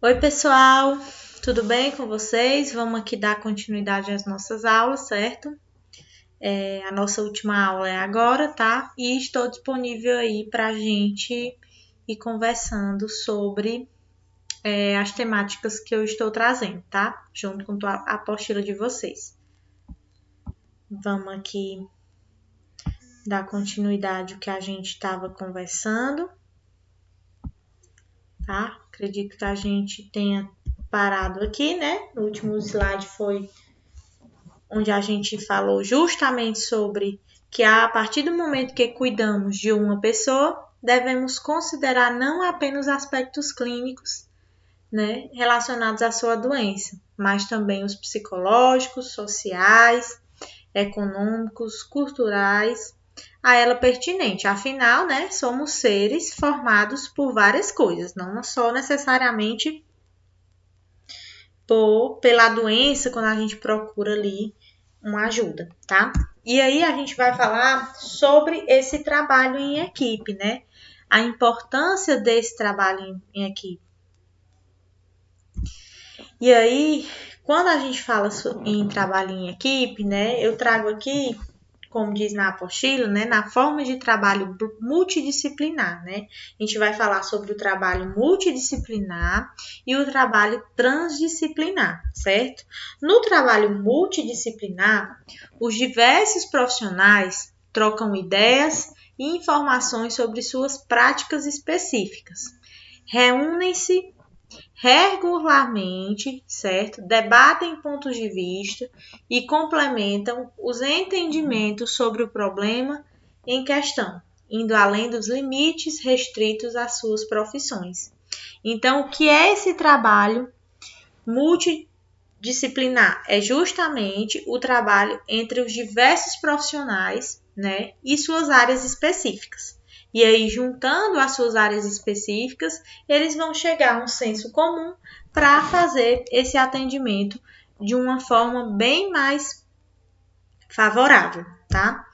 Oi, pessoal, tudo bem com vocês? Vamos aqui dar continuidade às nossas aulas, certo? A nossa última aula é agora, tá? E estou disponível aí para a gente ir conversando sobre as temáticas que eu estou trazendo, tá? Junto com a apostila de vocês. Vamos aqui dar continuidade ao que a gente estava conversando, tá? Acredito que a gente tenha parado aqui, né? No último slide foi onde a gente falou justamente sobre que a partir do momento que cuidamos de uma pessoa, devemos considerar não apenas aspectos clínicos, né, relacionados à sua doença, mas também os psicológicos, sociais, econômicos, culturais, a ela pertinente. Afinal, né, somos seres formados por várias coisas, não só necessariamente pela doença quando a gente procura ali uma ajuda, tá? E aí a gente vai falar sobre esse trabalho em equipe, né? A importância desse trabalho em equipe. E aí, quando a gente fala em trabalho em equipe, né? Eu trago aqui, como diz na apostila, né, na forma de trabalho multidisciplinar, né? A gente vai falar sobre o trabalho multidisciplinar e o trabalho transdisciplinar, certo? No trabalho multidisciplinar, os diversos profissionais trocam ideias e informações sobre suas práticas específicas. Reúnem-se regularmente, certo? Debatem pontos de vista e complementam os entendimentos sobre o problema em questão, indo além dos limites restritos às suas profissões. Então, o que é esse trabalho multidisciplinar? É justamente o trabalho entre os diversos profissionais, né, e suas áreas específicas. E aí, juntando as suas áreas específicas, eles vão chegar a um senso comum para fazer esse atendimento de uma forma bem mais favorável, tá?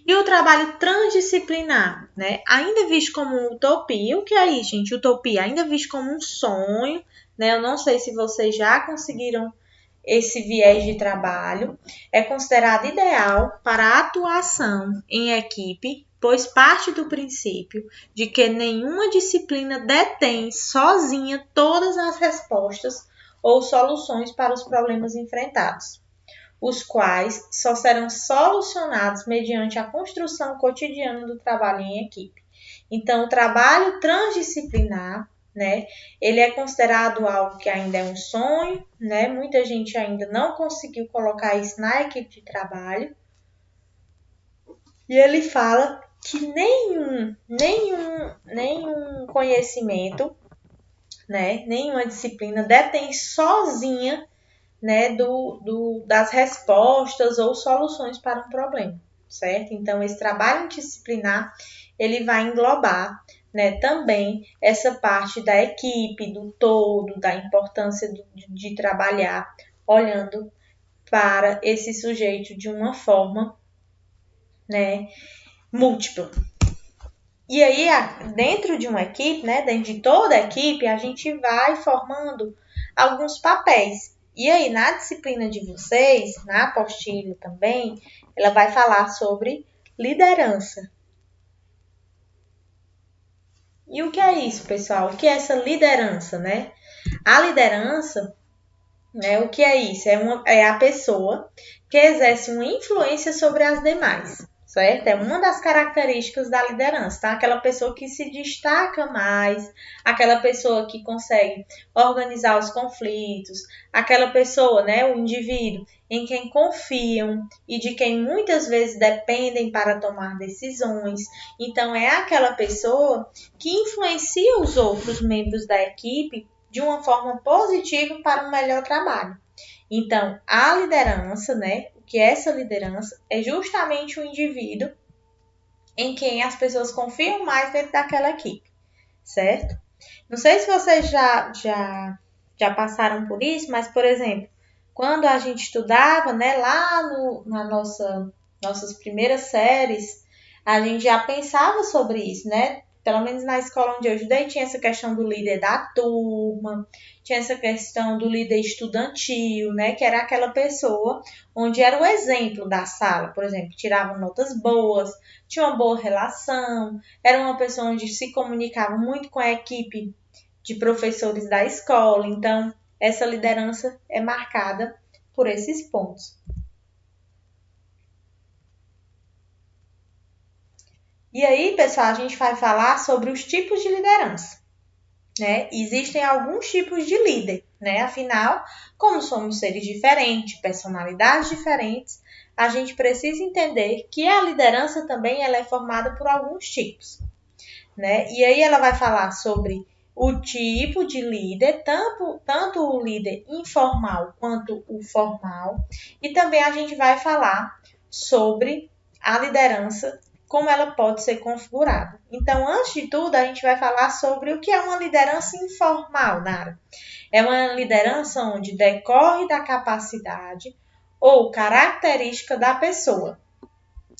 E o trabalho transdisciplinar, né? Ainda visto como utopia. O que é isso, gente? Utopia ainda visto como um sonho, né? Eu não sei se vocês já conseguiram esse viés de trabalho. É considerado ideal para a atuação em equipe, pois parte do princípio de que nenhuma disciplina detém sozinha todas as respostas ou soluções para os problemas enfrentados, os quais só serão solucionados mediante a construção cotidiana do trabalho em equipe. Então, o trabalho transdisciplinar, né, ele é considerado algo que ainda é um sonho, né? Muita gente ainda não conseguiu colocar isso na equipe de trabalho. E ele fala que nenhum conhecimento, né, nenhuma disciplina detém sozinha, né, das respostas ou soluções para um problema, certo? Então, esse trabalho interdisciplinar, ele vai englobar, né, também essa parte da equipe, do todo, da importância de trabalhar olhando para esse sujeito de uma forma, né, múltipla. E aí, dentro de uma equipe, né, dentro de toda a equipe, a gente vai formando alguns papéis. E aí, na disciplina de vocês, na apostila também, ela vai falar sobre liderança. E o que é isso, pessoal? O que é essa liderança, né? A liderança, né, o que é isso? É a pessoa que exerce uma influência sobre as demais, certo? É uma das características da liderança, tá? Aquela pessoa que se destaca mais, aquela pessoa que consegue organizar os conflitos, aquela pessoa, né, o indivíduo em quem confiam e de quem muitas vezes dependem para tomar decisões. Então, é aquela pessoa que influencia os outros membros da equipe de uma forma positiva para um melhor trabalho. Então, a liderança, né? O que é essa liderança? É justamente o indivíduo em quem as pessoas confiam mais dentro daquela equipe, certo? Não sei se vocês já passaram por isso, mas, por exemplo, quando a gente estudava, né, lá nossas primeiras séries, a gente já pensava sobre isso, né? pelo menos na escola onde eu estudei, tinha essa questão do líder da turma, tinha essa questão do líder estudantil, né? Que era aquela pessoa onde era o exemplo da sala, por exemplo, tirava notas boas, tinha uma boa relação, era uma pessoa onde se comunicava muito com a equipe de professores da escola. Então, essa liderança é marcada por esses pontos. E aí, pessoal, a gente vai falar sobre os tipos de liderança, né? Existem alguns tipos de líder, né? Afinal, como somos seres diferentes, personalidades diferentes, a gente precisa entender que a liderança também ela é formada por alguns tipos, né? E aí ela vai falar sobre o tipo de líder, tanto o líder informal quanto o formal, e também a gente vai falar sobre a liderança, como ela pode ser configurada. Então, antes de tudo, a gente vai falar sobre o que é uma liderança informal, Nara. É uma liderança onde decorre da capacidade ou característica da pessoa.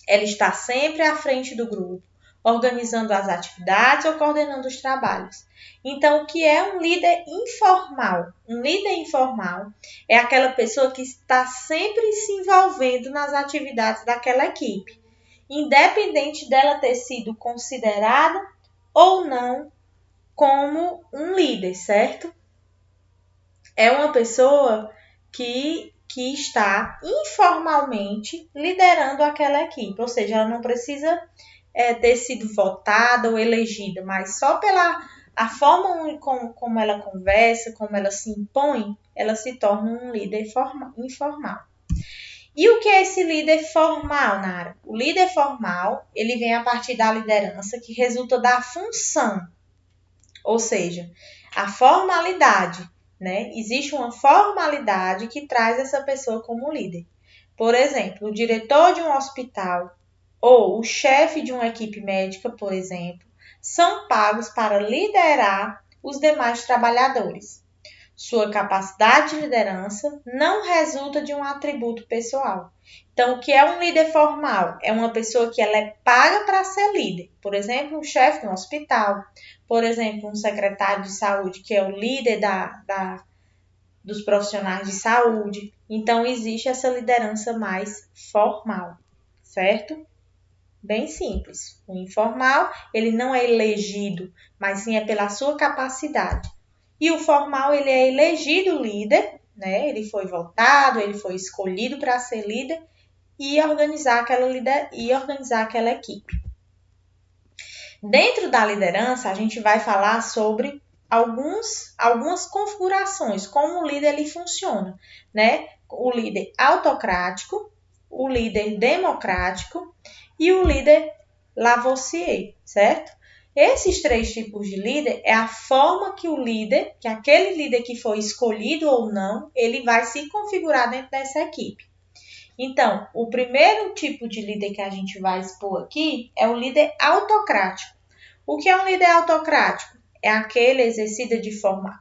Ela está sempre à frente do grupo, organizando as atividades ou coordenando os trabalhos. Então, o que é um líder informal? Um líder informal é aquela pessoa que está sempre se envolvendo nas atividades daquela equipe, independente dela ter sido considerada ou não como um líder, certo? É uma pessoa que está informalmente liderando aquela equipe, ou seja, ela não precisa ter sido votada ou elegida, mas só pela a forma como ela conversa, como ela se impõe, ela se torna um líder informal. E o que é esse líder formal, Nara? O líder formal, ele vem a partir da liderança que resulta da função, ou seja, a formalidade, né? Existe uma formalidade que traz essa pessoa como líder. Por exemplo, o diretor de um hospital ou o chefe de uma equipe médica, por exemplo, são pagos para liderar os demais trabalhadores. Sua capacidade de liderança não resulta de um atributo pessoal. Então, o que é um líder formal? É uma pessoa que ela é paga para ser líder. Por exemplo, um chefe de um hospital. Por exemplo, um secretário de saúde, que é o líder dos profissionais de saúde. Então, existe essa liderança mais formal, certo? Bem simples. O informal, ele não é elegido, mas sim é pela sua capacidade. E o formal, ele é elegido líder, né? Ele foi votado, ele foi escolhido para ser líder e organizar aquela equipe. Dentro da liderança, a gente vai falar sobre algumas configurações, como o líder ele funciona, né? O líder autocrático, o líder democrático e o líder Lavoisier, certo? Esses três tipos de líder é a forma que o líder, que aquele líder que foi escolhido ou não, ele vai se configurar dentro dessa equipe. Então, o primeiro tipo de líder que a gente vai expor aqui é o líder autocrático. O que é um líder autocrático? É aquele exercido de forma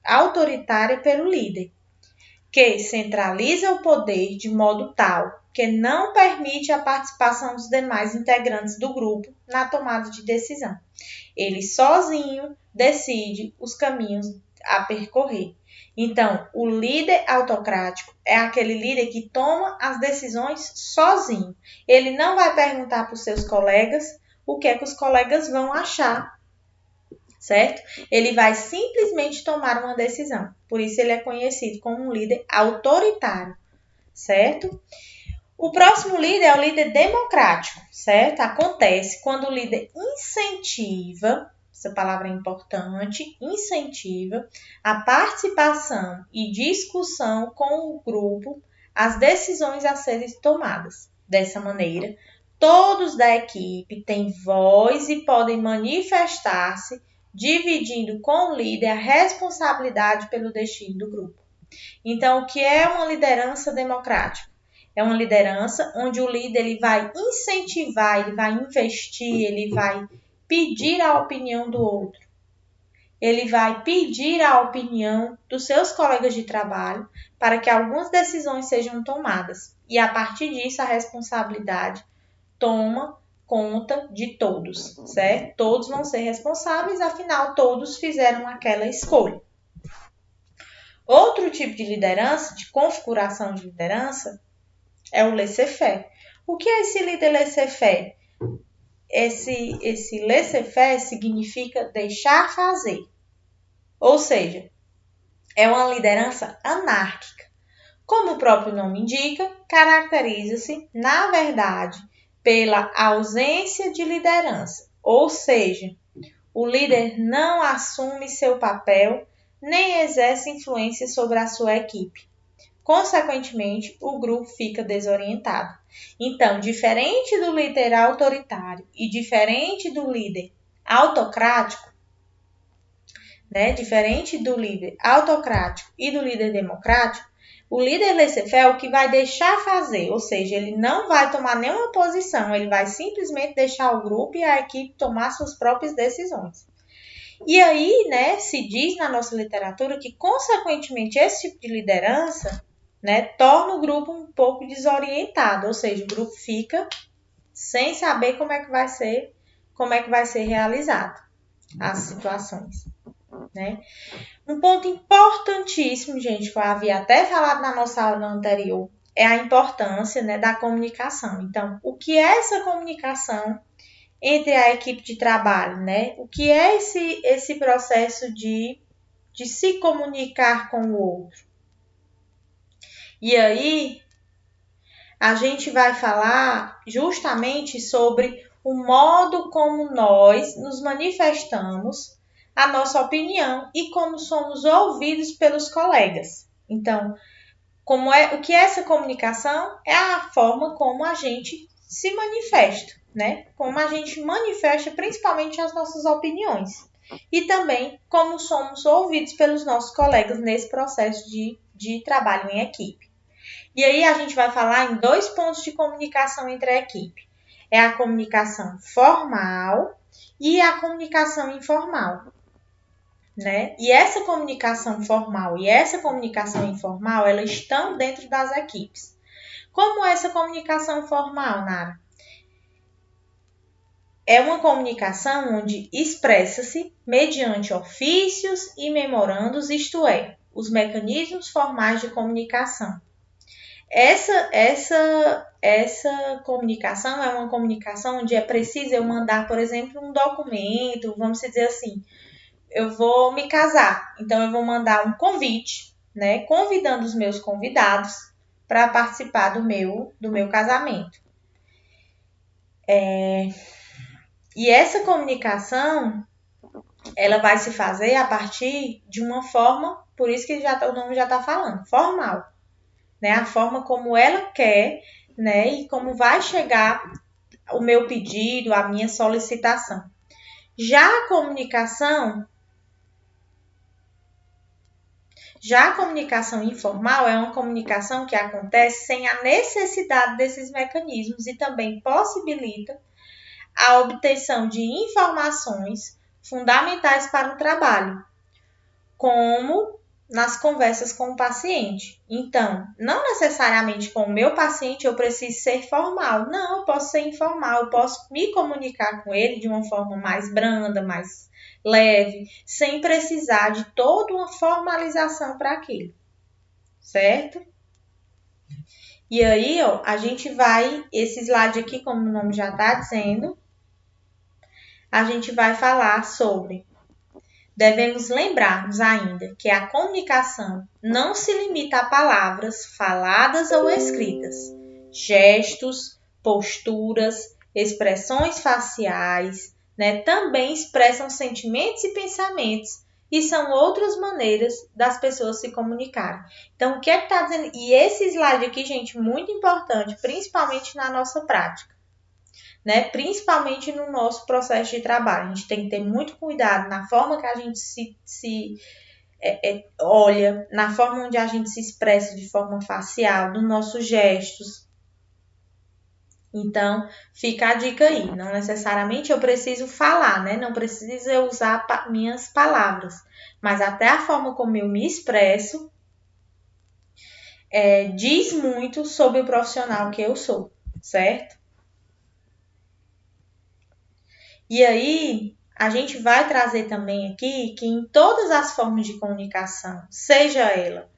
autoritária pelo líder, que centraliza o poder de modo tal que não permite a participação dos demais integrantes do grupo na tomada de decisão. Ele sozinho decide os caminhos a percorrer. Então, o líder autocrático é aquele líder que toma as decisões sozinho. Ele não vai perguntar para os seus colegas o que é que os colegas vão achar, certo? Ele vai simplesmente tomar uma decisão. Por isso ele é conhecido como um líder autoritário, certo? O próximo líder é o líder democrático, certo? Acontece quando o líder incentiva, essa palavra é importante, incentiva a participação e discussão com o grupo, as decisões a serem tomadas. Dessa maneira, todos da equipe têm voz e podem manifestar-se, dividindo com o líder a responsabilidade pelo destino do grupo. Então, o que é uma liderança democrática? É uma liderança onde o líder ele vai incentivar, ele vai investir, ele vai pedir a opinião do outro. Ele vai pedir a opinião dos seus colegas de trabalho para que algumas decisões sejam tomadas. E a partir disso, a responsabilidade toma conta de todos, certo? Todos vão ser responsáveis, afinal, todos fizeram aquela escolha. Outro tipo de liderança, de configuração de liderança, é o laissez-faire. O que é esse líder laissez-faire? Esse laissez-faire significa deixar fazer. Ou seja, é uma liderança anárquica. Como o próprio nome indica, caracteriza-se, na verdade, pela ausência de liderança. Ou seja, o líder não assume seu papel nem exerce influência sobre a sua equipe. Consequentemente, o grupo fica desorientado. Então, diferente do líder autoritário e diferente do líder autocrático, diferente do líder autocrático e do líder democrático, o líder laissez-faire é o que vai deixar fazer, ou seja, ele não vai tomar nenhuma posição, ele vai simplesmente deixar o grupo e a equipe tomar suas próprias decisões. E aí, se diz na nossa literatura que, consequentemente, esse tipo de liderança, torna o grupo um pouco desorientado, ou seja, o grupo fica sem saber como é que vai ser realizado as situações, Um ponto importantíssimo, gente, que eu havia até falado na nossa aula anterior, é a importância, da comunicação. Então, o que é essa comunicação entre a equipe de trabalho, O que é esse processo de se comunicar com o outro? E aí, a gente vai falar justamente sobre o modo como nós nos manifestamos a nossa opinião e como somos ouvidos pelos colegas. Então, o que é essa comunicação? É a forma como a gente se manifesta, Como a gente manifesta principalmente as nossas opiniões. E também como somos ouvidos pelos nossos colegas nesse processo de trabalho em equipe. E aí a gente vai falar em 2 pontos de comunicação entre a equipe. É a comunicação formal e a comunicação informal. E essa comunicação formal e essa comunicação informal, elas estão dentro das equipes. Como é essa comunicação formal, Nara? É uma comunicação onde expressa-se mediante ofícios e memorandos, isto é, os mecanismos formais de comunicação. Essa comunicação é uma comunicação onde é preciso eu mandar, por exemplo, um documento, vamos dizer assim, eu vou me casar, então eu vou mandar um convite, convidando os meus convidados para participar do meu casamento. E essa comunicação, ela vai se fazer a partir de uma forma, por isso que o nome já está falando, formal. A forma como ela quer, e como vai chegar o meu pedido, a minha solicitação. Já a comunicação informal é uma comunicação que acontece sem a necessidade desses mecanismos e também possibilita a obtenção de informações fundamentais para o trabalho, como nas conversas com o paciente. Então, não necessariamente com o meu paciente eu preciso ser formal. Não, eu posso ser informal, eu posso me comunicar com ele de uma forma mais branda, mais leve, sem precisar de toda uma formalização para aquilo, certo? E aí, a gente vai, esse slide aqui, como o nome já está dizendo, a gente vai falar sobre. Devemos lembrar-nos ainda que a comunicação não se limita a palavras faladas ou escritas, gestos, posturas, expressões faciais, também expressam sentimentos e pensamentos e são outras maneiras das pessoas se comunicarem. Então, o que é que está dizendo? E esse slide aqui, gente, muito importante, principalmente na nossa prática. Principalmente no nosso processo de trabalho. A gente tem que ter muito cuidado na forma que a gente se olha, na forma onde a gente se expressa de forma facial, nos nossos gestos. Então, fica a dica aí. Não necessariamente eu preciso falar, Não preciso eu usar minhas palavras. Mas até a forma como eu me expresso diz muito sobre o profissional que eu sou, certo? E aí, a gente vai trazer também aqui que em todas as formas de comunicação, seja ela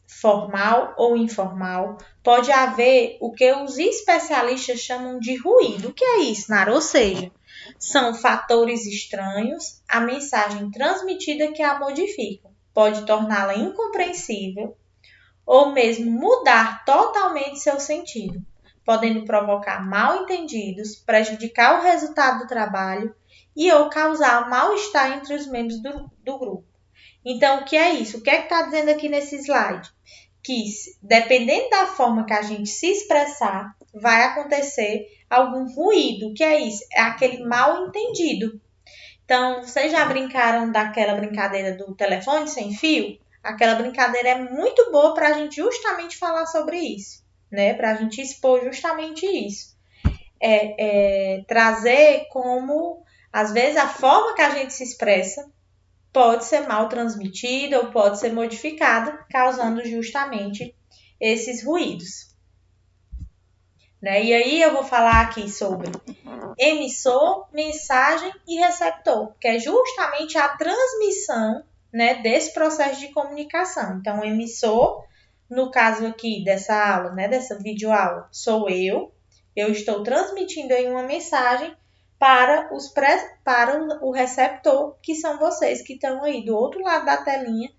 formal ou informal, pode haver o que os especialistas chamam de ruído. O que é isso, Nara? Ou seja, são fatores estranhos à mensagem transmitida que a modificam. Pode torná-la incompreensível ou mesmo mudar totalmente seu sentido, podendo provocar mal-entendidos, prejudicar o resultado do trabalho e ou causar mal-estar entre os membros do grupo. Então, o que é isso? O que é que está dizendo aqui nesse slide? Que, dependendo da forma que a gente se expressar, vai acontecer algum ruído. O que é isso? É aquele mal-entendido. Então, vocês já brincaram daquela brincadeira do telefone sem fio? Aquela brincadeira é muito boa para a gente justamente falar sobre isso, né? Para a gente expor justamente isso. Trazer como, às vezes, a forma que a gente se expressa pode ser mal transmitida ou pode ser modificada, causando justamente esses ruídos. Né? E aí eu vou falar aqui sobre emissor, mensagem e receptor, que é justamente a transmissão, né, desse processo de comunicação. Então, o emissor, no caso aqui dessa aula, né, dessa videoaula, sou eu estou transmitindo aí uma mensagem para o receptor, que são vocês que estão aí do outro lado da telinha,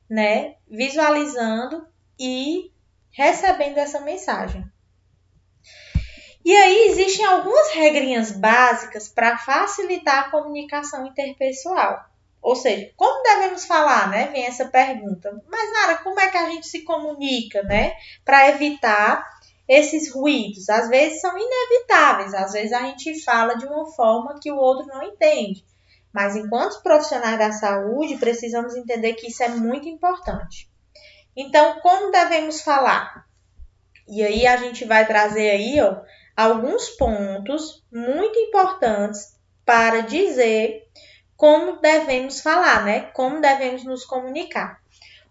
né, visualizando e recebendo essa mensagem. E aí existem algumas regrinhas básicas para facilitar a comunicação interpessoal. Ou seja, como devemos falar, né? Vem essa pergunta. Mas, Nara, como é que a gente se comunica, né? Para evitar esses ruídos. Às vezes são inevitáveis, às vezes a gente fala de uma forma que o outro não entende. Mas enquanto profissionais da saúde, precisamos entender que isso é muito importante. Então, como devemos falar? E aí a gente vai trazer aí, ó, alguns pontos muito importantes para dizer como devemos falar, né? Como devemos nos comunicar.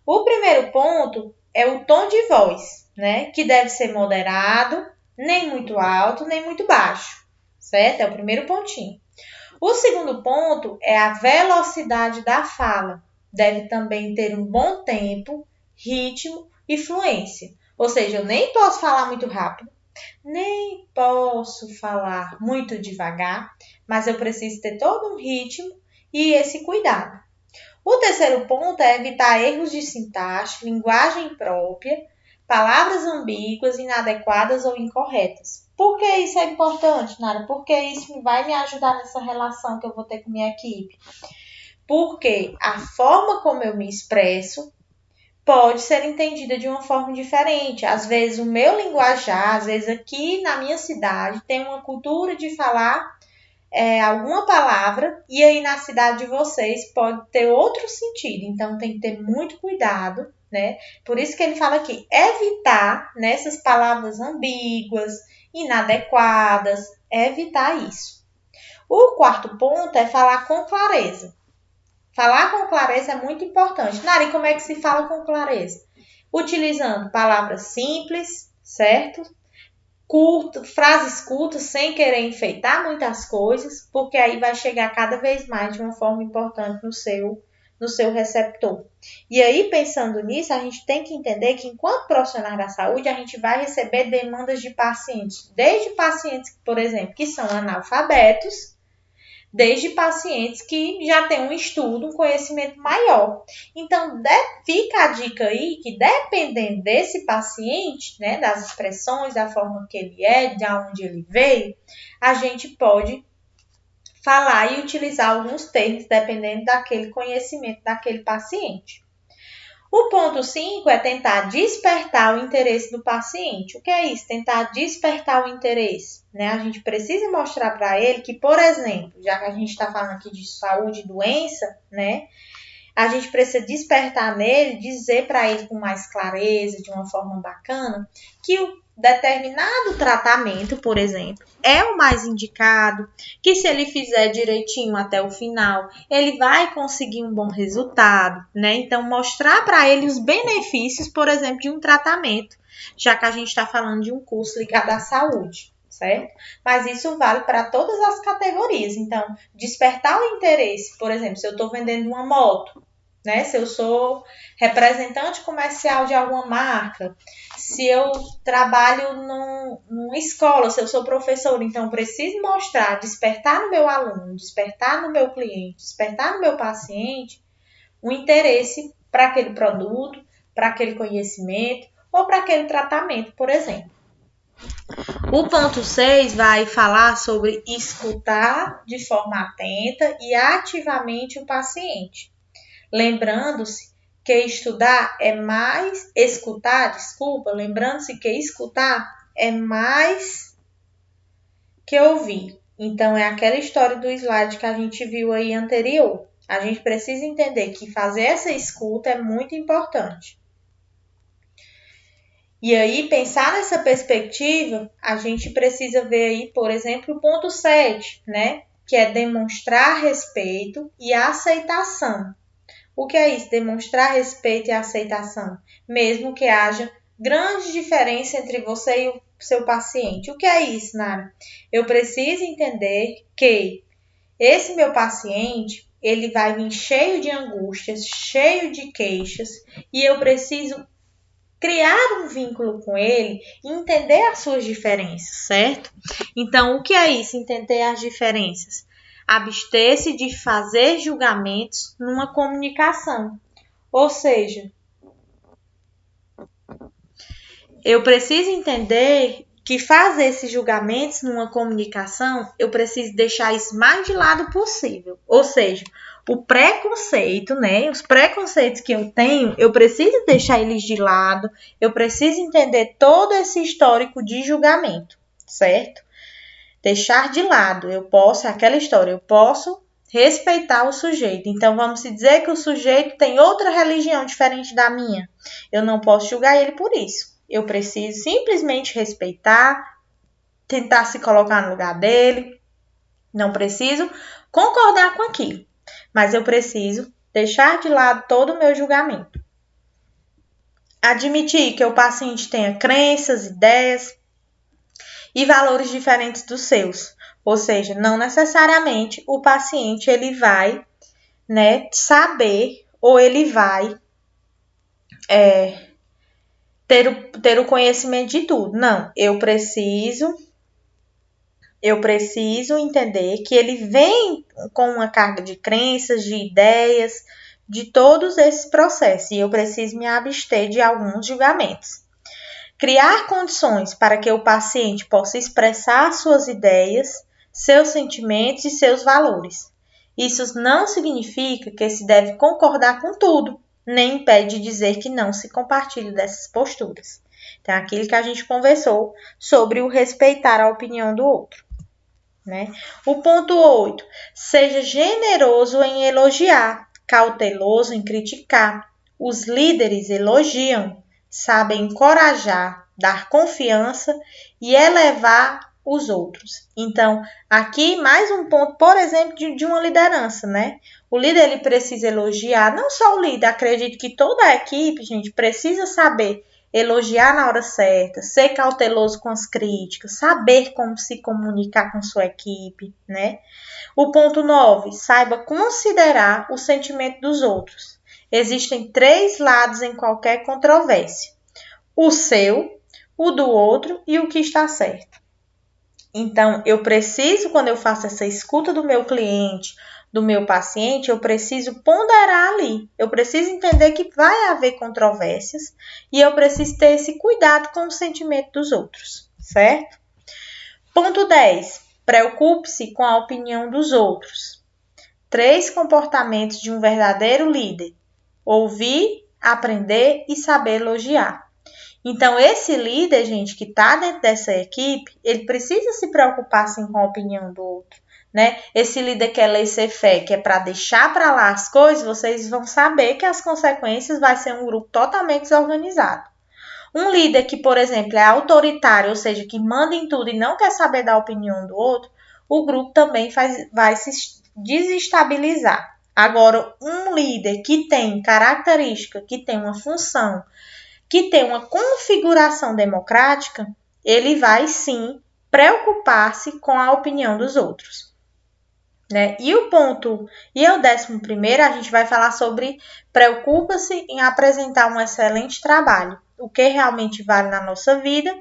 O primeiro ponto é o tom de voz, né? Que deve ser moderado, nem muito alto, nem muito baixo, certo? É o primeiro pontinho. O segundo ponto é a velocidade da fala. Deve também ter um bom tempo, ritmo e fluência. Ou seja, eu nem posso falar muito rápido, nem posso falar muito devagar, mas eu preciso ter todo um ritmo e esse cuidado. O terceiro ponto é evitar erros de sintaxe, linguagem própria, palavras ambíguas, inadequadas ou incorretas. Por que isso é importante, Nara? Porque isso vai me ajudar nessa relação que eu vou ter com minha equipe. Porque a forma como eu me expresso pode ser entendida de uma forma diferente. Às vezes o meu linguajar, às vezes aqui na minha cidade tem uma cultura de falar alguma palavra e aí na cidade de vocês pode ter outro sentido. Então tem que ter muito cuidado, né? Por isso que ele fala aqui, evitar nessas palavras ambíguas, inadequadas, evitar isso. O quarto ponto é falar com clareza. Falar com clareza é muito importante. Nari, como é que se fala com clareza? Utilizando palavras simples, certo? Frases curtas, sem querer enfeitar muitas coisas, porque aí vai chegar cada vez mais de uma forma importante no seu receptor. E aí, pensando nisso, a gente tem que entender que, enquanto profissionais da saúde, a gente vai receber demandas de pacientes, desde pacientes, por exemplo, que são analfabetos, desde pacientes que já têm um estudo, um conhecimento maior. Então, fica a dica aí que, dependendo desse paciente, né, das expressões, da forma que ele é, de onde ele veio, a gente pode falar e utilizar alguns termos, dependendo daquele conhecimento daquele paciente. O ponto 5 é tentar despertar o interesse do paciente. O que é isso? Tentar despertar o interesse, né? A gente precisa mostrar para ele que, por exemplo, já que a gente está falando aqui de saúde e doença, né? A gente precisa despertar nele, dizer para ele com mais clareza, de uma forma bacana, que o determinado tratamento, por exemplo, é o mais indicado, que se ele fizer direitinho até o final, ele vai conseguir um bom resultado, né? Então, mostrar para ele os benefícios, por exemplo, de um tratamento, já que a gente está falando de um curso ligado à saúde, certo? Mas isso vale para todas as categorias. Então, despertar o interesse, por exemplo, se eu estou vendendo uma moto, né? Se eu sou representante comercial de alguma marca, se eu trabalho numa escola, se eu sou professor, então preciso mostrar, despertar no meu aluno, despertar no meu cliente, despertar no meu paciente o interesse para aquele produto, para aquele conhecimento ou para aquele tratamento, por exemplo. O ponto 6 vai falar sobre escutar de forma atenta e ativamente o paciente. Lembrando-se que lembrando-se que escutar é mais que ouvir. Então, é aquela história do slide que a gente viu aí anterior. A gente precisa entender que fazer essa escuta é muito importante. E aí, pensar nessa perspectiva, a gente precisa ver aí, por exemplo, o ponto 7, né? Que é demonstrar respeito e aceitação. O que é isso? Demonstrar respeito e aceitação, mesmo que haja grande diferença entre você e o seu paciente. O que é isso, Nara? Eu preciso entender que esse meu paciente, ele vai vir cheio de angústias, cheio de queixas, e eu preciso criar um vínculo com ele e entender as suas diferenças, certo? Então, o que é isso? Entender as diferenças. Abster-se de fazer julgamentos numa comunicação. Ou seja, eu preciso entender que fazer esses julgamentos numa comunicação, eu preciso deixar isso mais de lado possível. Ou seja, o preconceito, né? Os preconceitos que eu tenho, eu preciso deixar eles de lado, eu preciso entender todo esse histórico de julgamento, certo? Deixar de lado, aquela história, eu posso respeitar o sujeito. Então, vamos dizer que o sujeito tem outra religião diferente da minha. Eu não posso julgar ele por isso. Eu preciso simplesmente respeitar, tentar se colocar no lugar dele. Não preciso concordar com aquilo, mas eu preciso deixar de lado todo o meu julgamento. Admitir que o paciente tenha crenças, ideias e valores diferentes dos seus. Ou seja, não necessariamente o paciente ele vai, né, saber ou ele vai ter o conhecimento de tudo. Não, eu preciso entender que ele vem com uma carga de crenças, de ideias, de todos esses processos. E eu preciso me abster de alguns julgamentos. Criar condições para que o paciente possa expressar suas ideias, seus sentimentos e seus valores. Isso não significa que se deve concordar com tudo, nem impede de dizer que não se compartilha dessas posturas. Então, aquilo que a gente conversou sobre o respeitar a opinião do outro, né? O ponto 8. Seja generoso em elogiar, cauteloso em criticar. Os líderes elogiam, sabem encorajar, dar confiança e elevar os outros. Então, aqui mais um ponto, por exemplo, de uma liderança, né? O líder ele precisa elogiar, não só o líder, acredito que toda a equipe, gente, precisa saber elogiar na hora certa, ser cauteloso com as críticas, saber como se comunicar com sua equipe, né? O ponto 9, saiba considerar o sentimento dos outros. Existem 3 lados em qualquer controvérsia: o seu, o do outro e o que está certo. Então, eu preciso, quando eu faço essa escuta do meu cliente, do meu paciente, eu preciso ponderar ali. Eu preciso entender que vai haver controvérsias e eu preciso ter esse cuidado com o sentimento dos outros, certo? Ponto 10. Preocupe-se com a opinião dos outros. 3 comportamentos de um verdadeiro líder: ouvir, aprender e saber elogiar. Então, esse líder, gente, que está dentro dessa equipe, ele precisa se preocupar, sim, com a opinião do outro, né? Esse líder que é laissez-faire, que é para deixar para lá as coisas, vocês vão saber que as consequências vai ser um grupo totalmente desorganizado. Um líder que, por exemplo, é autoritário, ou seja, que manda em tudo e não quer saber da opinião do outro, o grupo também vai se desestabilizar. Agora, um líder que tem característica, que tem uma função, que tem uma configuração democrática, ele vai sim preocupar-se com a opinião dos outros. Né? E o 11º, a gente vai falar sobre preocupa-se em apresentar um excelente trabalho. O que realmente vale na nossa vida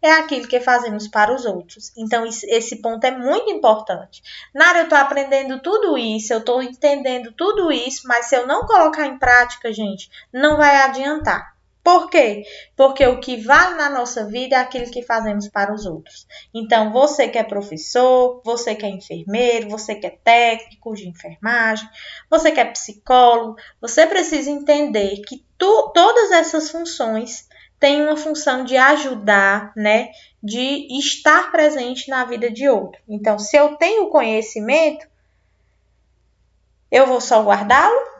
é aquilo que fazemos para os outros. Então, esse ponto é muito importante. Nara, eu estou aprendendo tudo isso, eu estou entendendo tudo isso, mas se eu não colocar em prática, gente, não vai adiantar. Por quê? Porque o que vale na nossa vida é aquilo que fazemos para os outros. Então, você que é professor, você que é enfermeiro, você que é técnico de enfermagem, você que é psicólogo, você precisa entender que todas essas funções têm uma função de ajudar, né? De estar presente na vida de outro. Então, se eu tenho conhecimento, eu vou só guardá-lo?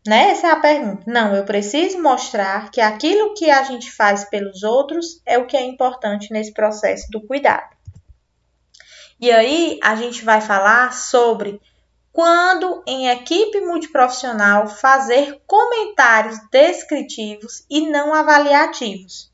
Né? Essa é a pergunta. Não, eu preciso mostrar que aquilo que a gente faz pelos outros é o que é importante nesse processo do cuidado. E aí, a gente vai falar sobre quando, em equipe multiprofissional, fazer comentários descritivos e não avaliativos,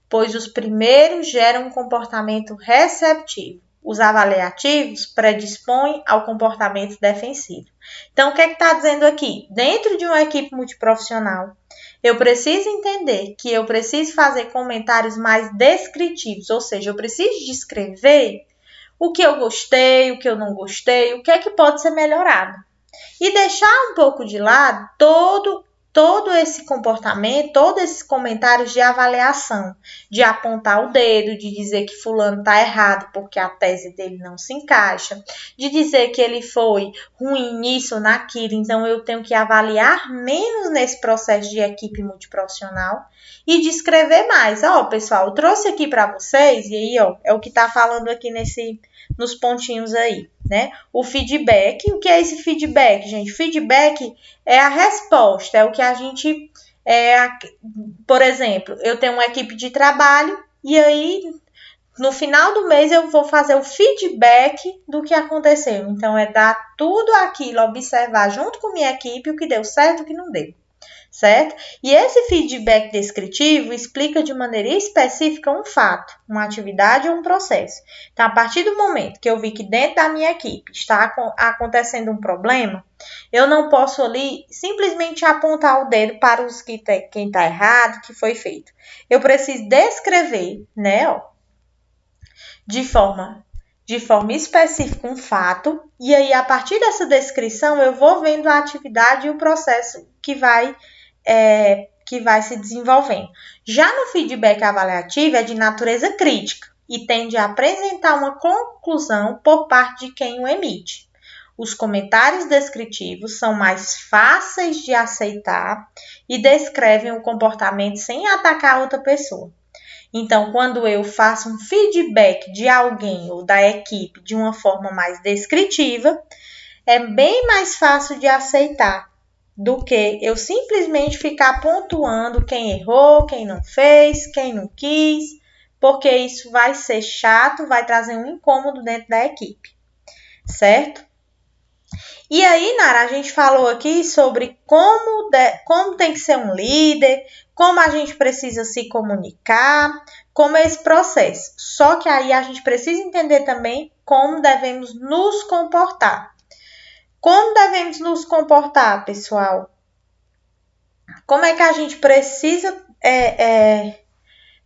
pois os primeiros geram um comportamento receptivo. Os avaliativos predispõem ao comportamento defensivo. Então, o que está dizendo aqui? Dentro de uma equipe multiprofissional, eu preciso entender que eu preciso fazer comentários mais descritivos, ou seja, eu preciso descrever o que eu gostei, o que eu não gostei, o que é que pode ser melhorado. E deixar um pouco de lado todo esse comportamento, todos esses comentários de avaliação, de apontar o dedo, de dizer que fulano está errado porque a tese dele não se encaixa, de dizer que ele foi ruim nisso ou naquilo, então eu tenho que avaliar menos nesse processo de equipe multiprofissional e de escrever mais. Pessoal, eu trouxe aqui para vocês, e aí, é o que está falando aqui nos pontinhos aí, né? O feedback. O que é esse feedback, gente? Feedback é a resposta, é o que a gente... por exemplo, eu tenho uma equipe de trabalho e aí, no final do mês, eu vou fazer o feedback do que aconteceu. Então, é dar tudo aquilo, observar junto com minha equipe o que deu certo e o que não deu. Certo? E esse feedback descritivo explica de maneira específica um fato, uma atividade ou um processo. Então, a partir do momento que eu vi que dentro da minha equipe está acontecendo um problema, eu não posso ali simplesmente apontar o dedo para quem está errado, que foi feito. Eu preciso descrever, né, de forma específica um fato, e aí a partir dessa descrição eu vou vendo a atividade e o processo que vai se desenvolvendo. Já no feedback avaliativo é de natureza crítica e tende a apresentar uma conclusão por parte de quem o emite. Os comentários descritivos são mais fáceis de aceitar e descrevem o comportamento sem atacar outra pessoa. Então, quando eu faço um feedback de alguém ou da equipe de uma forma mais descritiva, é bem mais fácil de aceitar do que eu simplesmente ficar pontuando quem errou, quem não fez, quem não quis, porque isso vai ser chato, vai trazer um incômodo dentro da equipe, certo? E aí, Nara, a gente falou aqui sobre como tem que ser um líder, como a gente precisa se comunicar, como é esse processo. Só que aí a gente precisa entender também como devemos nos comportar. Como devemos nos comportar, pessoal? Como é que a gente precisa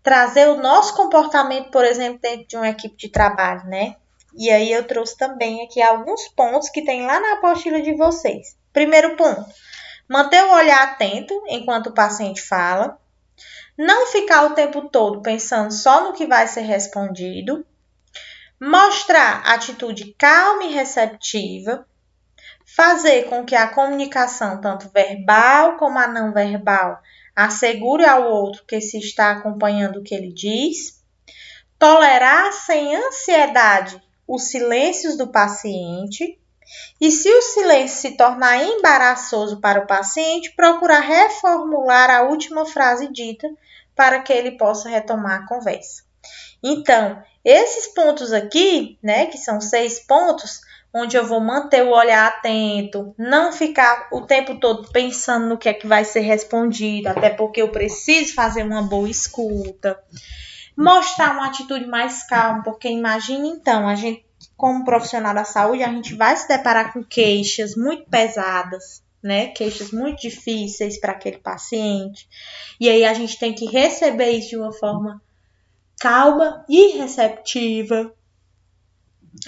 trazer o nosso comportamento, por exemplo, dentro de uma equipe de trabalho, né? E aí eu trouxe também aqui alguns pontos que tem lá na apostila de vocês. Primeiro ponto, manter o olhar atento enquanto o paciente fala. Não ficar o tempo todo pensando só no que vai ser respondido. Mostrar atitude calma e receptiva. Fazer com que a comunicação, tanto verbal como a não verbal, assegure ao outro que se está acompanhando o que ele diz. Tolerar sem ansiedade os silêncios do paciente. E se o silêncio se tornar embaraçoso para o paciente, procurar reformular a última frase dita para que ele possa retomar a conversa. Então, esses pontos aqui, né, que são 6 pontos, onde eu vou manter o olhar atento, não ficar o tempo todo pensando no que é que vai ser respondido, até porque eu preciso fazer uma boa escuta. mostrar uma atitude mais calma, porque imagina então, a gente, como profissional da saúde, a gente vai se deparar com queixas muito pesadas, né? Queixas muito difíceis para aquele paciente. E aí a gente tem que receber isso de uma forma calma e receptiva.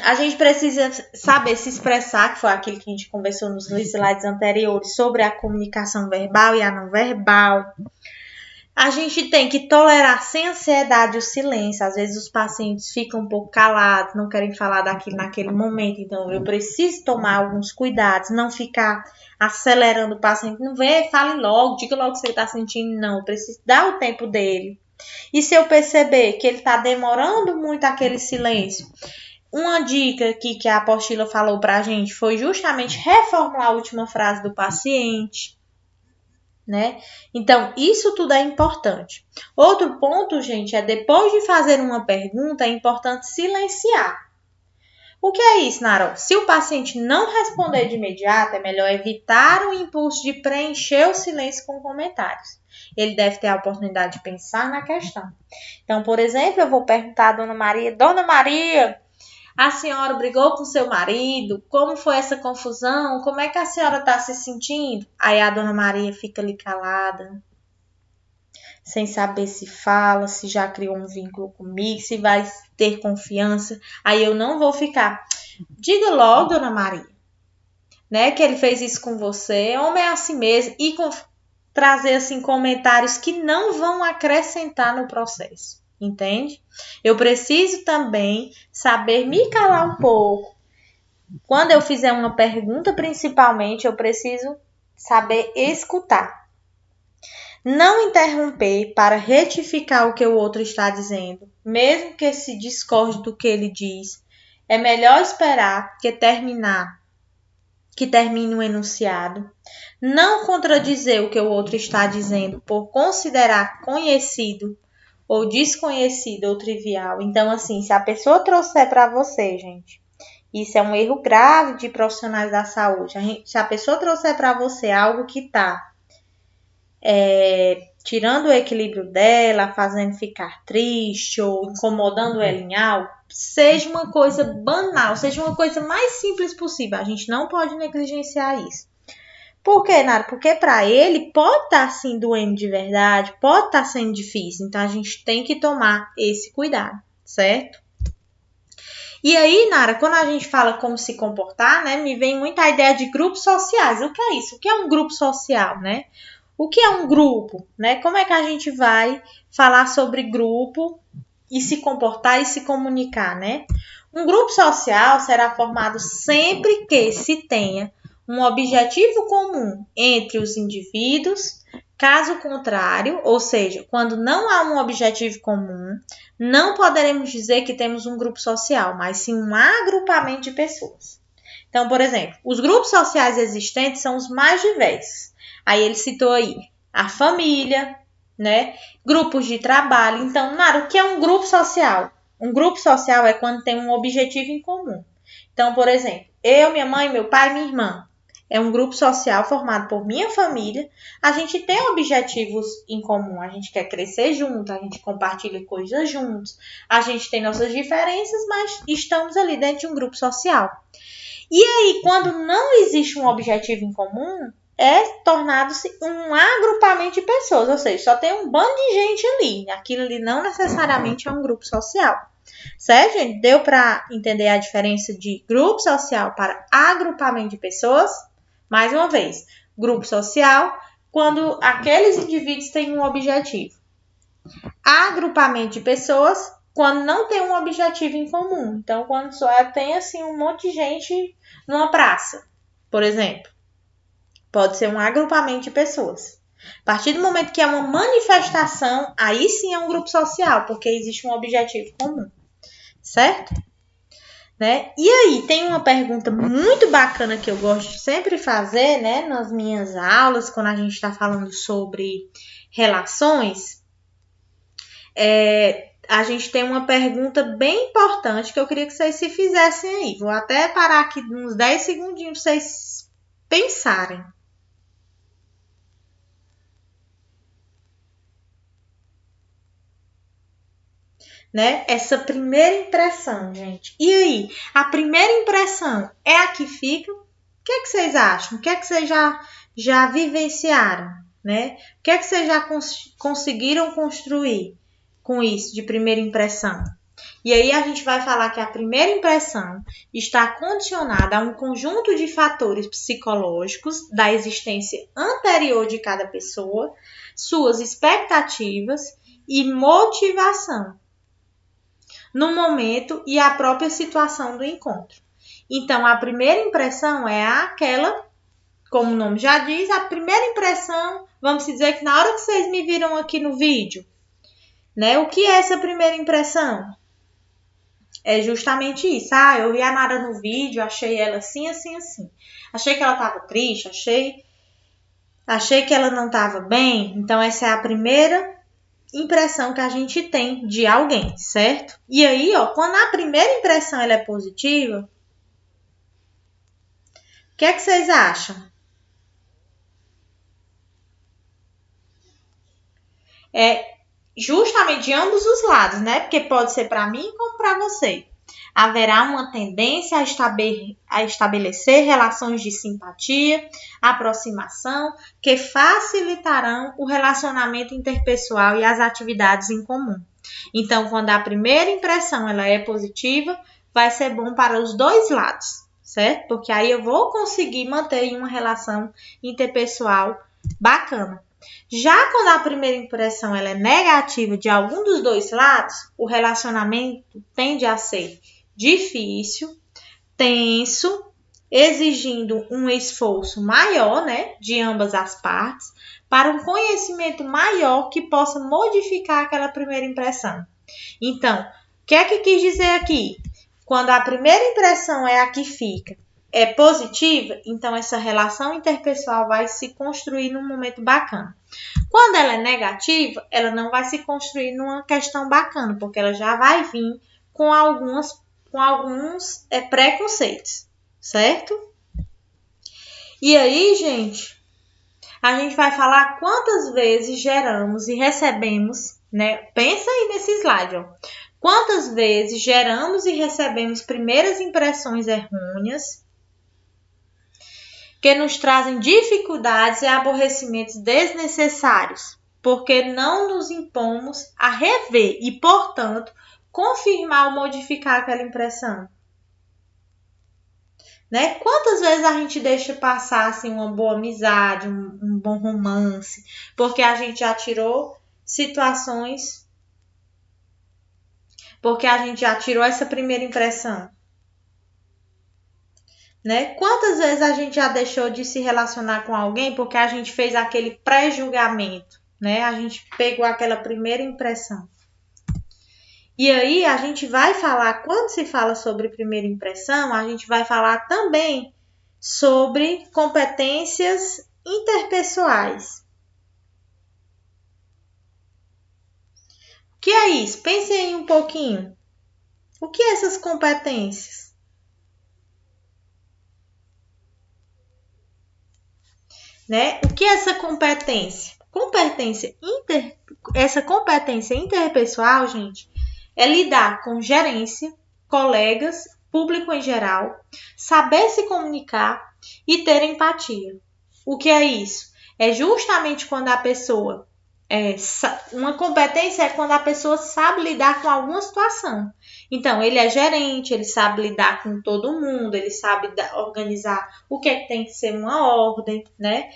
A gente precisa saber se expressar, que foi aquilo que a gente conversou nos slides anteriores, sobre a comunicação verbal e a não verbal. A gente tem que tolerar sem ansiedade o silêncio. Às vezes os pacientes ficam um pouco calados, não querem falar daquilo naquele momento. Então, eu preciso tomar alguns cuidados, não ficar acelerando o paciente. Não vê, fale logo, diga logo o que você está sentindo. Não, eu preciso dar o tempo dele. E se eu perceber que ele está demorando muito aquele silêncio, uma dica aqui que a apostila falou para a gente foi justamente reformular a última frase do paciente, né? Então, isso tudo é importante. Outro ponto, gente, é depois de fazer uma pergunta, é importante silenciar. O que é isso, Nara? Se o paciente não responder de imediato, é melhor evitar o impulso de preencher o silêncio com comentários. Ele deve ter a oportunidade de pensar na questão. Então, por exemplo, eu vou perguntar à Dona Maria: Dona Maria, a senhora brigou com seu marido? Como foi essa confusão? Como é que a senhora está se sentindo? Aí a Dona Maria fica ali calada, sem saber se fala, se já criou um vínculo comigo, se vai ter confiança. Aí eu não vou ficar. Diga logo, Dona Maria, né, que ele fez isso com você. Homem é assim mesmo. E trazer assim comentários que não vão acrescentar no processo. Entende? Eu preciso também saber me calar um pouco. Quando eu fizer uma pergunta, principalmente, eu preciso saber escutar. Não interromper para retificar o que o outro está dizendo, mesmo que se discorde do que ele diz. É melhor esperar que termine o enunciado. Não contradizer o que o outro está dizendo por considerar conhecido ou desconhecido ou trivial. Então, assim, se a pessoa trouxer para você, gente, isso é um erro grave de profissionais da saúde. Se a pessoa trouxer para você algo que está tirando o equilíbrio dela, fazendo ficar triste ou incomodando ela em algo, seja uma coisa banal, seja uma coisa mais simples possível. A gente não pode negligenciar isso. Por quê, Nara? Porque para ele pode estar assim doendo de verdade, pode estar sendo difícil. Então a gente tem que tomar esse cuidado, certo? E aí, Nara, quando a gente fala como se comportar, né, me vem muita ideia de grupos sociais. O que é isso? O que é um grupo social, né? O que é um grupo, né? Como é que a gente vai falar sobre grupo e se comportar e se comunicar, né? Um grupo social será formado sempre que se tenha um objetivo comum entre os indivíduos. Caso contrário, ou seja, quando não há um objetivo comum, não poderemos dizer que temos um grupo social, mas sim um agrupamento de pessoas. Então, por exemplo, os grupos sociais existentes são os mais diversos. Aí ele citou aí a família, né? Grupos de trabalho. Então, Nara, o que é um grupo social? Um grupo social é quando tem um objetivo em comum. Então, por exemplo, eu, minha mãe, meu pai e minha irmã. É um grupo social formado por minha família. A gente tem objetivos em comum. A gente quer crescer junto, a gente compartilha coisas juntos. A gente tem nossas diferenças, mas estamos ali dentro de um grupo social. E aí, quando não existe um objetivo em comum, é tornado-se um agrupamento de pessoas, ou seja, só tem um bando de gente ali. Aquilo ali não necessariamente é um grupo social. Certo, gente? Deu para entender a diferença de grupo social para agrupamento de pessoas? Mais uma vez, grupo social, quando aqueles indivíduos têm um objetivo. Agrupamento de pessoas, quando não tem um objetivo em comum. Então, quando só tem assim um monte de gente numa praça, por exemplo, pode ser um agrupamento de pessoas. A partir do momento que é uma manifestação, aí sim é um grupo social, porque existe um objetivo comum, certo? Né? E aí, tem uma pergunta muito bacana que eu gosto de sempre fazer, né, nas minhas aulas, quando a gente está falando sobre relações. A gente tem uma pergunta bem importante que eu queria que vocês se fizessem aí. Vou até parar aqui uns 10 segundinhos para vocês pensarem. né? Essa primeira impressão, gente. E aí, a primeira impressão é a que fica? O que é que vocês acham? O que é que vocês já vivenciaram, né? O que é que vocês já conseguiram construir com isso de primeira impressão? E aí a gente vai falar que a primeira impressão está condicionada a um conjunto de fatores psicológicos da existência anterior de cada pessoa, suas expectativas e motivação no momento e a própria situação do encontro. Então, a primeira impressão é aquela, como o nome já diz, a primeira impressão, vamos dizer que na hora que vocês me viram aqui no vídeo, né? O que é essa primeira impressão? É justamente isso. Eu vi a Nara no vídeo, achei ela assim, assim, assim. Achei que ela estava triste, achei que ela não estava bem. Então, essa é a primeira impressão que a gente tem de alguém, certo? E aí, quando a primeira impressão ela é positiva, o que é que vocês acham? É justamente de ambos os lados, né? Porque pode ser para mim como para você. Haverá uma tendência a estabelecer relações de simpatia, aproximação, que facilitarão o relacionamento interpessoal e as atividades em comum. Então, quando a primeira impressão ela é positiva, vai ser bom para os dois lados, certo? Porque aí eu vou conseguir manter uma relação interpessoal bacana. Já quando a primeira impressão ela é negativa de algum dos dois lados, o relacionamento tende a ser difícil, tenso, exigindo um esforço maior, né, de ambas as partes, para um conhecimento maior que possa modificar aquela primeira impressão. Então, o que é que quis dizer aqui? Quando a primeira impressão é a que fica, é positiva, então essa relação interpessoal vai se construir num momento bacana. Quando ela é negativa, ela não vai se construir numa questão bacana, porque ela já vai vir com alguns preconceitos, certo? E aí, gente, a gente vai falar quantas vezes geramos e recebemos, né? Pensa aí nesse slide, Quantas vezes geramos e recebemos primeiras impressões errôneas que nos trazem dificuldades e aborrecimentos desnecessários, porque não nos impomos a rever e, portanto, confirmar ou modificar aquela impressão. Né? Quantas vezes a gente deixa passar assim, uma boa amizade, um bom romance, porque a gente já tirou situações, porque a gente já tirou essa primeira impressão. Né? Quantas vezes a gente já deixou de se relacionar com alguém porque a gente fez aquele pré-julgamento, né? A gente pegou aquela primeira impressão. E aí a gente vai falar, quando se fala sobre primeira impressão, a gente vai falar também sobre competências interpessoais. O que é isso? Pense aí um pouquinho. O que é essas competências? Né? O que é essa competência? Essa competência interpessoal, gente, é lidar com gerência, colegas, público em geral, saber se comunicar e ter empatia. O que é isso? É justamente quando a pessoa uma competência é quando a pessoa sabe lidar com alguma situação. Então, ele é gerente, ele sabe lidar com todo mundo, ele sabe organizar o que é que tem que ser uma ordem, né?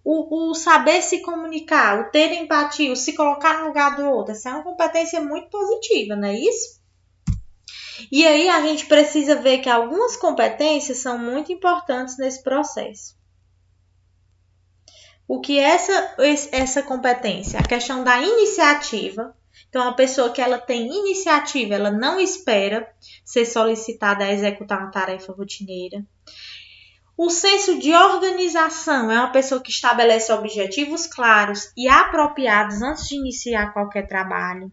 O saber se comunicar, o ter empatia, o se colocar no lugar do outro, essa é uma competência muito positiva, não é isso? E aí a gente precisa ver que algumas competências são muito importantes nesse processo. O que é essa competência? A questão da iniciativa. Então, a pessoa que ela tem iniciativa, ela não espera ser solicitada a executar uma tarefa rotineira. O senso de organização é uma pessoa que estabelece objetivos claros e apropriados antes de iniciar qualquer trabalho.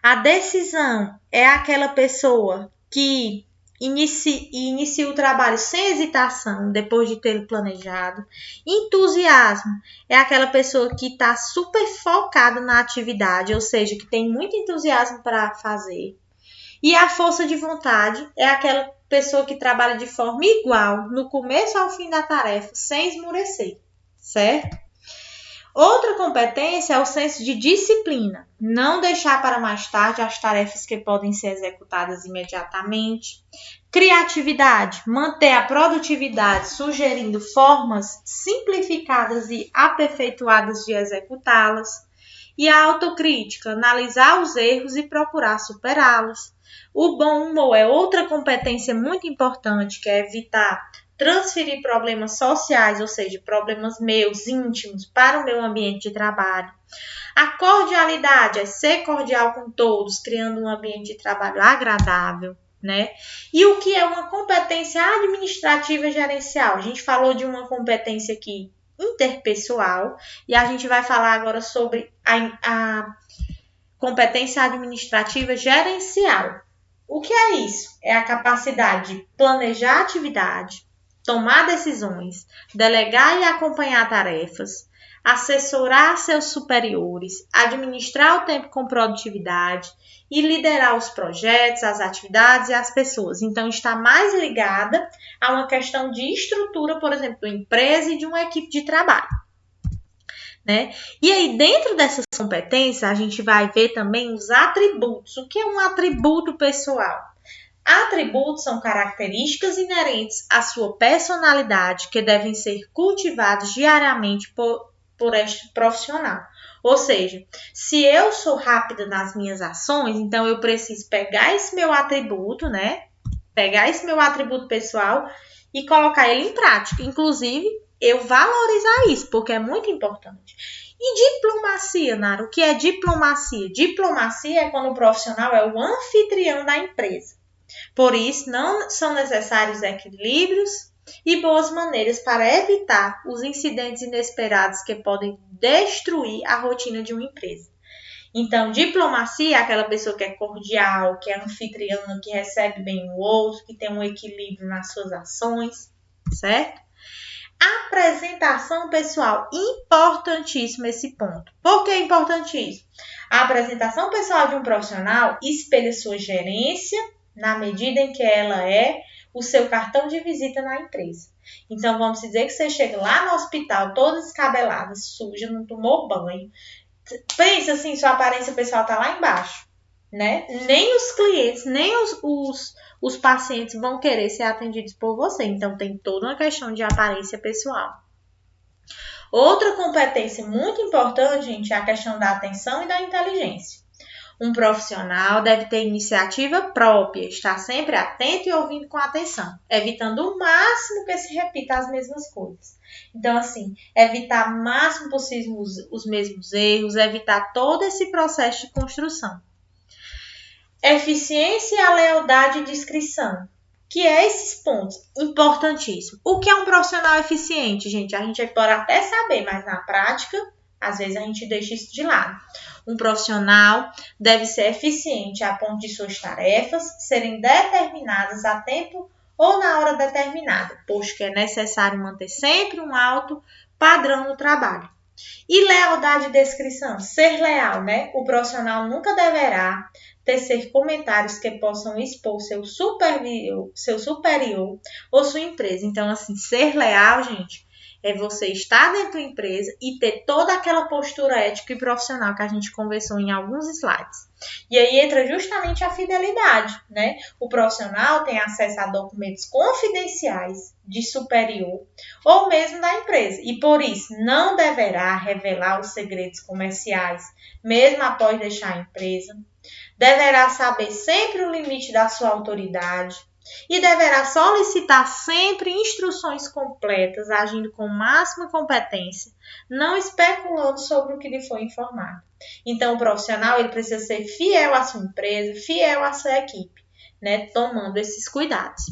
A decisão é aquela pessoa que inicia o trabalho sem hesitação, depois de tê-lo planejado. Entusiasmo é aquela pessoa que está super focada na atividade, ou seja, que tem muito entusiasmo para fazer. E a força de vontade é aquela pessoa que trabalha de forma igual, no começo ao fim da tarefa, sem esmorecer, certo? Outra competência é o senso de disciplina, não deixar para mais tarde as tarefas que podem ser executadas imediatamente. Criatividade, manter a produtividade, sugerindo formas simplificadas e aperfeiçoadas de executá-las. E a autocrítica, analisar os erros e procurar superá-los. O bom humor é outra competência muito importante, que é evitar transferir problemas sociais, ou seja, problemas meus, íntimos, para o meu ambiente de trabalho. A cordialidade é ser cordial com todos, criando um ambiente de trabalho agradável, né? E o que é uma competência administrativa e gerencial? A gente falou de uma competência aqui interpessoal e a gente vai falar agora sobre a competência administrativa gerencial. O que é isso? É a capacidade de planejar a atividade, tomar decisões, delegar e acompanhar tarefas, assessorar seus superiores, administrar o tempo com produtividade e liderar os projetos, as atividades e as pessoas. Então, está mais ligada a uma questão de estrutura, por exemplo, de uma empresa e de uma equipe de trabalho. Né? E aí, dentro dessas competências, a gente vai ver também os atributos. O que é um atributo pessoal? Atributos são características inerentes à sua personalidade que devem ser cultivados diariamente por este profissional. Ou seja, se eu sou rápida nas minhas ações, então eu preciso pegar esse meu atributo, né? Pegar esse meu atributo pessoal e colocar ele em prática. Inclusive, eu valorizar isso, porque é muito importante. E diplomacia, Nara? O que é diplomacia? Diplomacia é quando o profissional é o anfitrião da empresa. Por isso, não são necessários equilíbrios e boas maneiras para evitar os incidentes inesperados que podem destruir a rotina de uma empresa. Então, diplomacia é aquela pessoa que é cordial, que é anfitriã, que recebe bem o outro, que tem um equilíbrio nas suas ações, certo? Apresentação pessoal, importantíssimo esse ponto. Por que é importantíssimo? A apresentação pessoal de um profissional espelha sua gerência, na medida em que ela é o seu cartão de visita na empresa. Então, vamos dizer que você chega lá no hospital toda descabelada, suja, não tomou banho. Pensa assim, sua aparência pessoal está lá embaixo, né? Nem os clientes, nem os pacientes vão querer ser atendidos por você. Então, tem toda uma questão de aparência pessoal. Outra competência muito importante, gente, é a questão da atenção e da inteligência. Um profissional deve ter iniciativa própria, estar sempre atento e ouvindo com atenção, evitando o máximo que se repita as mesmas coisas. Então, assim, evitar o máximo possível os mesmos erros, evitar todo esse processo de construção. Eficiência, a lealdade e discrição, que é esses pontos importantíssimos. O que é um profissional eficiente, gente? A gente pode até saber, mas na prática, às vezes a gente deixa isso de lado. Um profissional deve ser eficiente a ponto de suas tarefas serem determinadas a tempo ou na hora determinada, posto que é necessário manter sempre um alto padrão no trabalho. E lealdade e descrição, ser leal, né? O profissional nunca deverá tecer comentários que possam expor seu superior ou sua empresa. Então, assim, ser leal, gente, é você estar dentro da empresa e ter toda aquela postura ética e profissional que a gente conversou em alguns slides. E aí entra justamente a fidelidade, né? O profissional tem acesso a documentos confidenciais de superior ou mesmo da empresa e por isso não deverá revelar os segredos comerciais, mesmo após deixar a empresa. Deverá saber sempre o limite da sua autoridade e deverá solicitar sempre instruções completas, agindo com máxima competência, não especulando sobre o que lhe foi informado. Então, o profissional ele precisa ser fiel à sua empresa, fiel à sua equipe, né, tomando esses cuidados.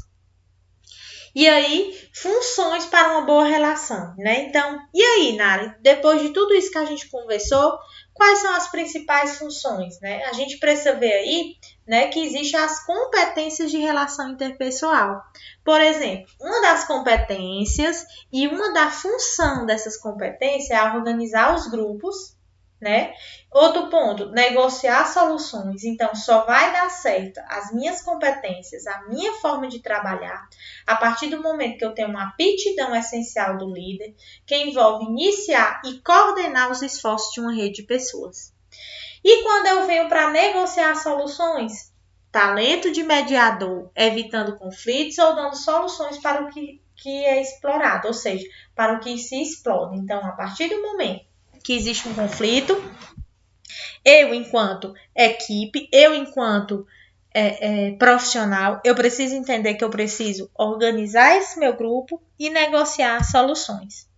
E aí, funções para uma boa relação, né? Então, e aí, Nari, depois de tudo isso que a gente conversou, quais são as principais funções, né? A gente precisa ver aí, né, que existem as competências de relação interpessoal. Por exemplo, uma das competências e uma da função dessas competências é organizar os grupos, né? Outro ponto, negociar soluções. Então, só vai dar certo as minhas competências, a minha forma de trabalhar, a partir do momento que eu tenho uma aptidão essencial do líder, que envolve iniciar e coordenar os esforços de uma rede de pessoas. E quando eu venho para negociar soluções, talento de mediador, evitando conflitos ou dando soluções para o que é explorado, ou seja, para o que se explode. Então, a partir do momento que existe um conflito, eu, enquanto equipe, eu, enquanto profissional, eu preciso entender que eu preciso organizar esse meu grupo e negociar soluções.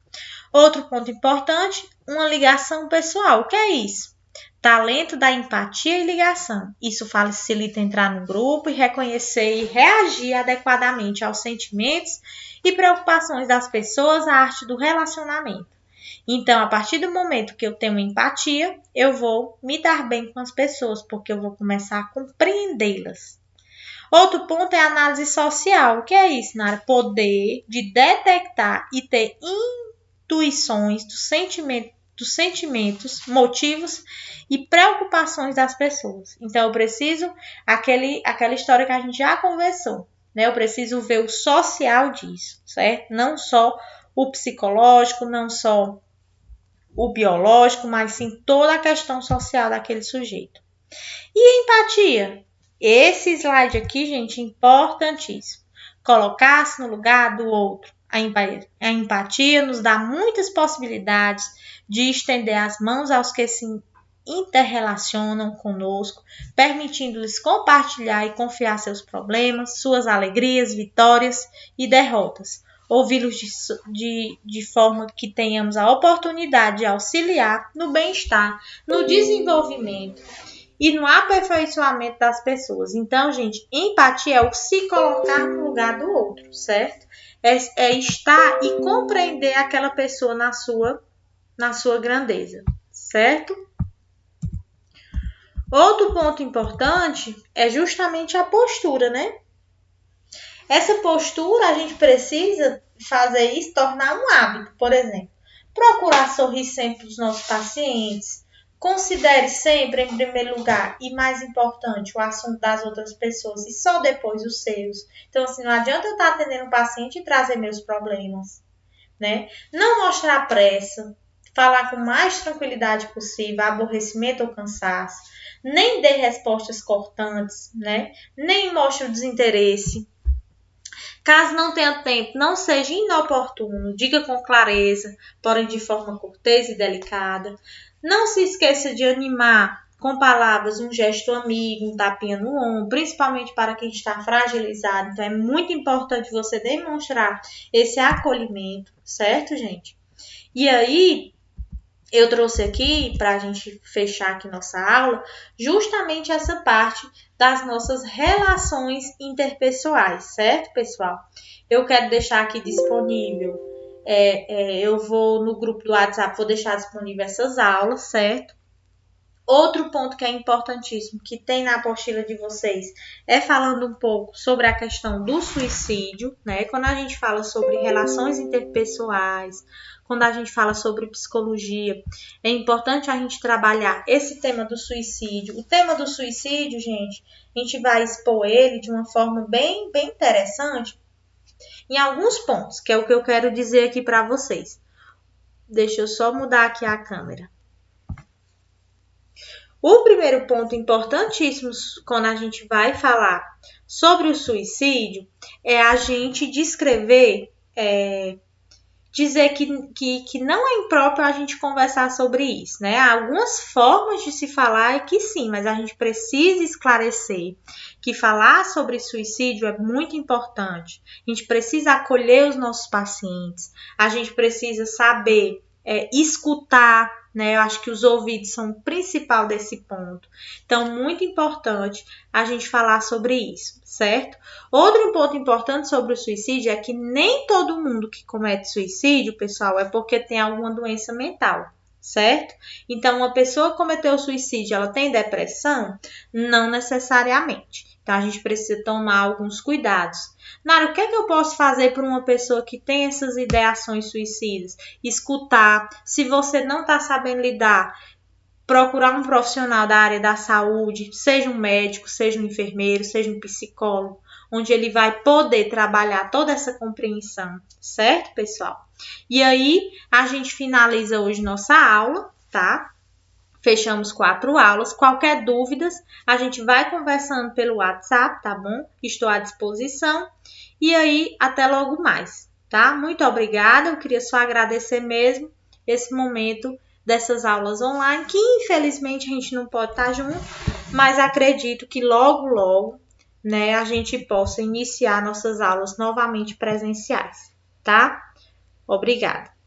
Outro ponto importante, uma ligação pessoal. O que é isso? Talento da empatia e ligação. Isso facilita entrar no grupo e reconhecer e reagir adequadamente aos sentimentos e preocupações das pessoas, a arte do relacionamento. Então, a partir do momento que eu tenho empatia, eu vou me dar bem com as pessoas, porque eu vou começar a compreendê-las. Outro ponto é a análise social. O que é isso, Nara? Poder de detectar e ter intuições dos sentimentos, motivos e preocupações das pessoas. Então, eu preciso, aquela história que a gente já conversou, né? Eu preciso ver o social disso, certo? Não só o psicológico, não só o biológico, mas sim toda a questão social daquele sujeito. E a empatia? Esse slide aqui, gente, importantíssimo. Colocar-se no lugar do outro. A empatia nos dá muitas possibilidades de estender as mãos aos que se interrelacionam conosco, permitindo-lhes compartilhar e confiar seus problemas, suas alegrias, vitórias e derrotas. Ouvi-los de forma que tenhamos a oportunidade de auxiliar no bem-estar, no desenvolvimento e no aperfeiçoamento das pessoas. Então, gente, empatia é o se colocar no lugar do outro, certo? É estar e compreender aquela pessoa na sua grandeza, certo? Outro ponto importante é justamente a postura, né? Essa postura a gente precisa fazer isso, tornar um hábito. Por exemplo, procurar sorrir sempre para os nossos pacientes. Considere sempre, em primeiro lugar, e mais importante, o assunto das outras pessoas e só depois os seus. Então, assim, não adianta eu estar atendendo um paciente e trazer meus problemas, né? Não mostrar pressa, falar com mais tranquilidade possível, aborrecimento ou cansaço, nem dê respostas cortantes, né? Nem mostre o desinteresse. Caso não tenha tempo, não seja inoportuno, diga com clareza, porém de forma cortês e delicada. Não se esqueça de animar com palavras, um gesto amigo, um tapinha no ombro, principalmente para quem está fragilizado. Então, é muito importante você demonstrar esse acolhimento, certo, gente? E aí, eu trouxe aqui, para a gente fechar aqui nossa aula, justamente essa parte das nossas relações interpessoais, certo, pessoal? Eu quero deixar aqui disponível, eu vou no grupo do WhatsApp, vou deixar disponível essas aulas, certo? Outro ponto que é importantíssimo, que tem na apostila de vocês, é falando um pouco sobre a questão do suicídio, né? Quando a gente fala sobre relações interpessoais, quando a gente fala sobre psicologia, é importante a gente trabalhar esse tema do suicídio. O tema do suicídio, gente, a gente vai expor ele de uma forma bem interessante em alguns pontos, que é o que eu quero dizer aqui para vocês. Deixa eu só mudar aqui a câmera. O primeiro ponto importantíssimo quando a gente vai falar sobre o suicídio é a gente descrever, dizer que não é impróprio a gente conversar sobre isso, né? Há algumas formas de se falar que sim, mas a gente precisa esclarecer que falar sobre suicídio é muito importante. A gente precisa acolher os nossos pacientes, a gente precisa saber escutar, né? Eu acho que os ouvidos são o principal desse ponto. Então, muito importante a gente falar sobre isso, certo? Outro ponto importante sobre o suicídio é que nem todo mundo que comete suicídio, pessoal, é porque tem alguma doença mental, certo? Então, uma pessoa que cometeu suicídio, ela tem depressão? Não necessariamente. Então, a gente precisa tomar alguns cuidados. Nara, o que é que eu posso fazer para uma pessoa que tem essas ideações suicidas? Escutar. Se você não está sabendo lidar, procurar um profissional da área da saúde, seja um médico, seja um enfermeiro, seja um psicólogo, onde ele vai poder trabalhar toda essa compreensão, certo, pessoal? E aí, a gente finaliza hoje nossa aula, tá? Fechamos 4 aulas. Qualquer dúvidas, a gente vai conversando pelo WhatsApp, tá bom? Estou à disposição. E aí, até logo mais, tá? Muito obrigada. Eu queria só agradecer mesmo esse momento dessas aulas online, que infelizmente a gente não pode estar junto, mas acredito que logo, né, a gente possa iniciar nossas aulas novamente presenciais, tá? Obrigada.